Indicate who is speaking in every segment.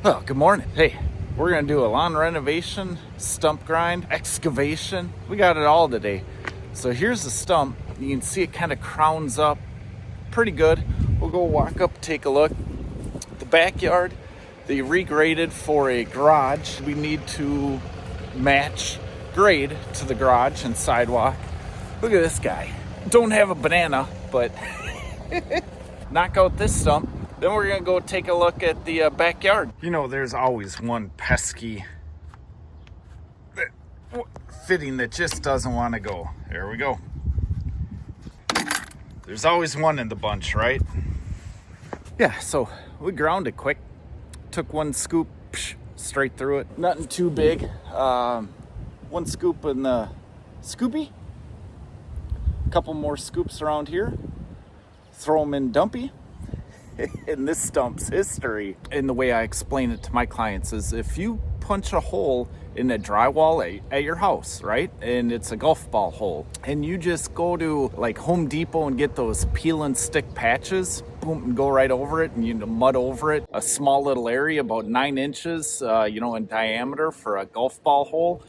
Speaker 1: Oh, good morning. Hey, we're gonna do a lawn renovation, stump grind, excavation. We got it all today. So here's the stump. You can see it kind of crowns up pretty good. We'll go walk up, take a look. The backyard, they regraded for a garage. We need to match grade to the garage and sidewalk. Look at this guy. Don't have a banana, but knock out this stump. Then we're gonna go take a look at the backyard. You know, there's always one pesky fitting that just doesn't want to go. There we go. There's always one in the bunch, right? Yeah, so we ground it quick. Took one scoop straight through it. Nothing too big. One scoop in the scoopy. A couple more scoops around here. Throw them in dumpy. And this stump's history, and the way I explain it to my clients, is if you punch a hole in a drywall at your house, right, and it's a golf ball hole, and you just go to like Home Depot and get those peel and stick patches, boom, and go right over it, and you mud over it, a small little area about 9 inches, in diameter for a golf ball hole,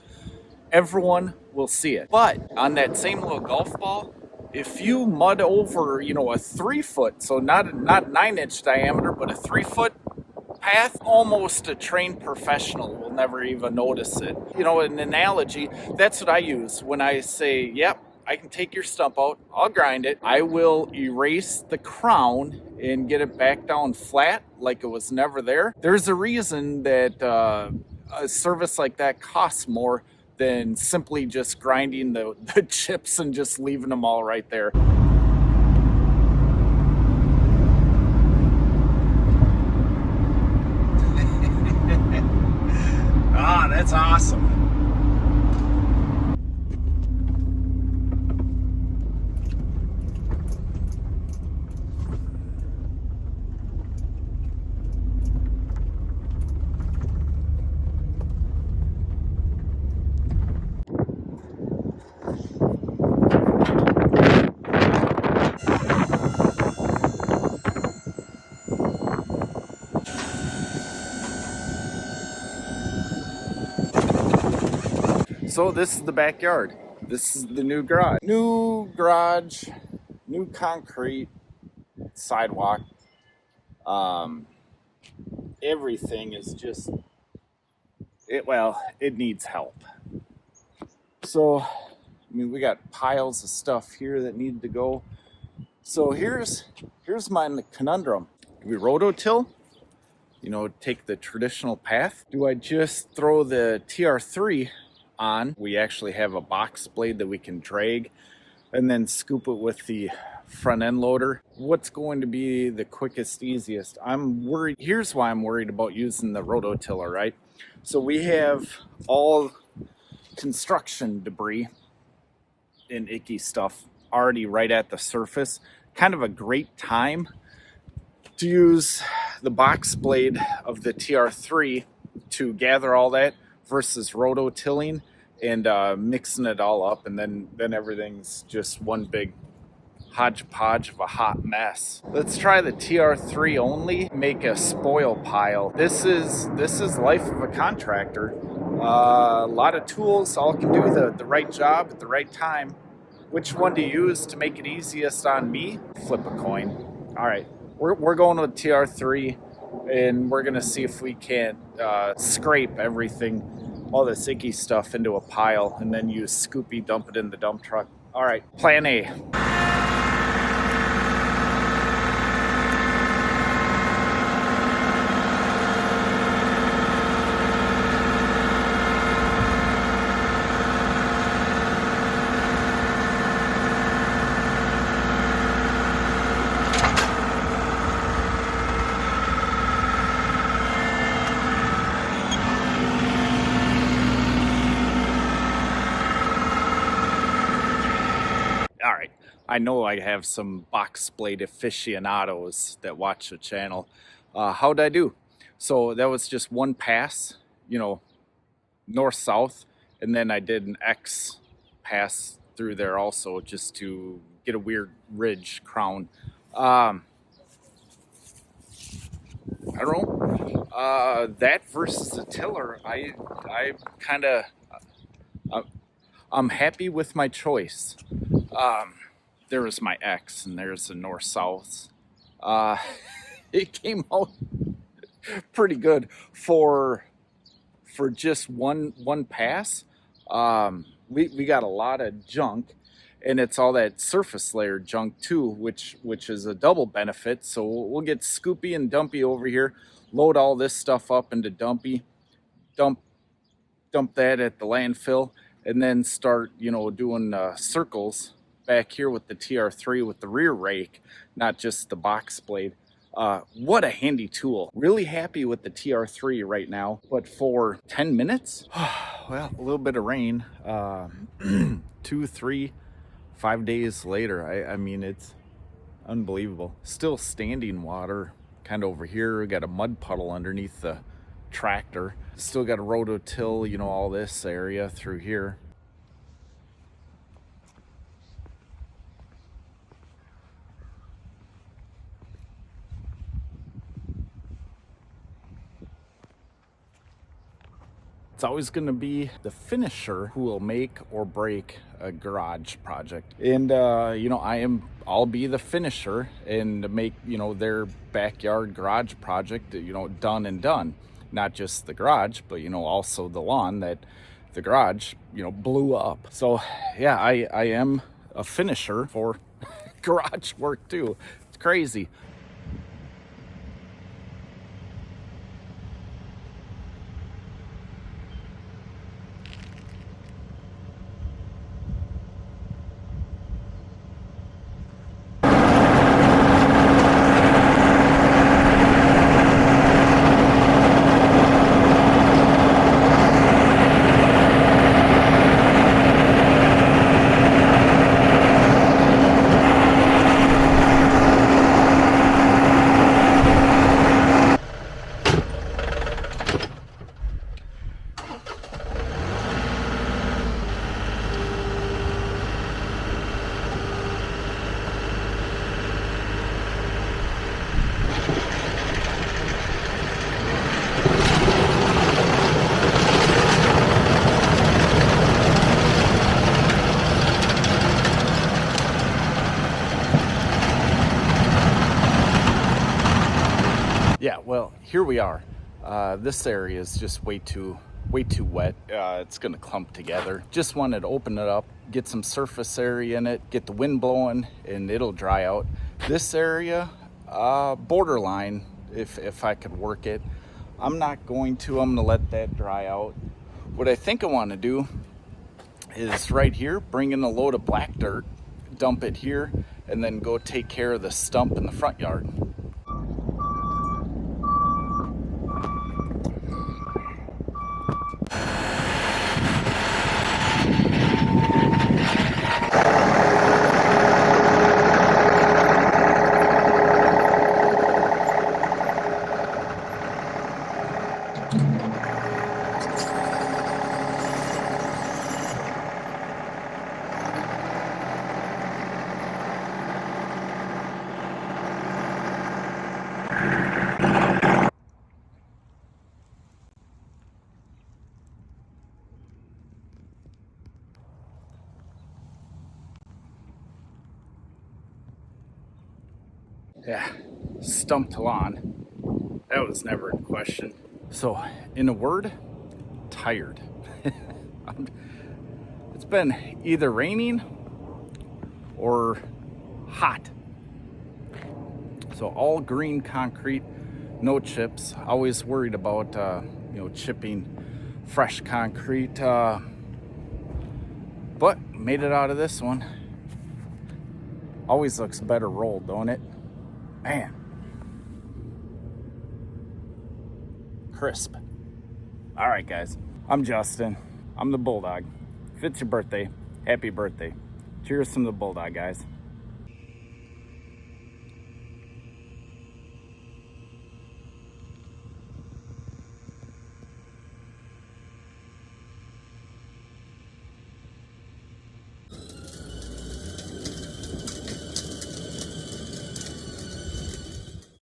Speaker 1: everyone will see it. But on that same little golf ball, if you mud over, a 3 foot, so not 9-inch diameter, but a 3 foot path, almost a trained professional will never even notice it. An analogy, that's what I use when I say, yep, I can take your stump out, I'll grind it, I will erase the crown and get it back down flat like it was never there. There's a reason that a service like that costs more than simply just grinding the chips and just leaving them all right there. That's awesome. So this is the backyard. This is the new garage. New garage, new concrete, sidewalk. Everything is just, it needs help. So, we got piles of stuff here that need to go. So here's my conundrum. Do we rototill? Take the traditional path? Do I just throw the TR3 on? We actually have a box blade that we can drag and then scoop it with the front end loader. What's going to be the quickest, easiest? I'm worried. Here's why I'm worried about using the rototiller, right? So we have all construction debris and icky stuff already right at the surface. Kind of a great time to use the box blade of the TR3 to gather all that versus rototilling and mixing it all up, and then everything's just one big hodgepodge of a hot mess. Let's try the TR3 only, make a spoil pile. This is life of a contractor. A lot of tools, all can do the right job at the right time. Which one to use to make it easiest on me? Flip a coin. All right, we're going with TR3, and we're gonna see if we can't scrape everything, all this icky stuff, into a pile, and then use Scoopy, dump it in the dump truck. All right, plan A. All right, I know I have some box blade aficionados that watch the channel. How'd I do? So that was just one pass, north-south, and then I did an X pass through there also just to get a weird ridge crown. I don't know. That versus the tiller, I'm happy with my choice. There was my X, and there's the north-south. It came out pretty good for just one pass. We got a lot of junk, and it's all that surface layer junk too, which is a double benefit. So we'll get Scoopy and Dumpy over here, load all this stuff up into Dumpy, dump that at the landfill, and then start, you know, doing circles back here with the TR3 with the rear rake, not just the box blade. What a handy tool. Really happy with the TR3 right now, but for 10 minutes, well, a little bit of rain, 2, 3, 5 days later, I mean, it's unbelievable. Still standing water kind of over here. We got a mud puddle underneath the tractor. Still got a rototill, you know, all this area through here. It's always going to be the finisher who will make or break a garage project. And, you know, I'll be the finisher and make, you know, their backyard garage project, you know, done and done. Not just the garage, but, you know, also the lawn that the garage, you know, blew up. So, yeah, I am a finisher for garage work too. It's crazy. Yeah, well, here we are. This area is just way too wet. It's gonna clump together. Just wanted to open it up, get some surface area in it, get the wind blowing, and it'll dry out. This area, borderline, if I could work it. I'm not going to. I'm gonna let that dry out. What I think I want to do is right here, bring in a load of black dirt, dump it here, and then go take care of the stump in the front yard. Yeah, stumped lawn. That was never in question. So, in a word, tired. It's been either raining or hot. So all green concrete, no chips. Always worried about you know, chipping fresh concrete. But made it out of this one. Always looks better rolled, don't it? Man. Crisp. All right, guys. I'm Justin. I'm the Bulldog. If it's your birthday, happy birthday. Cheers from the Bulldog, guys.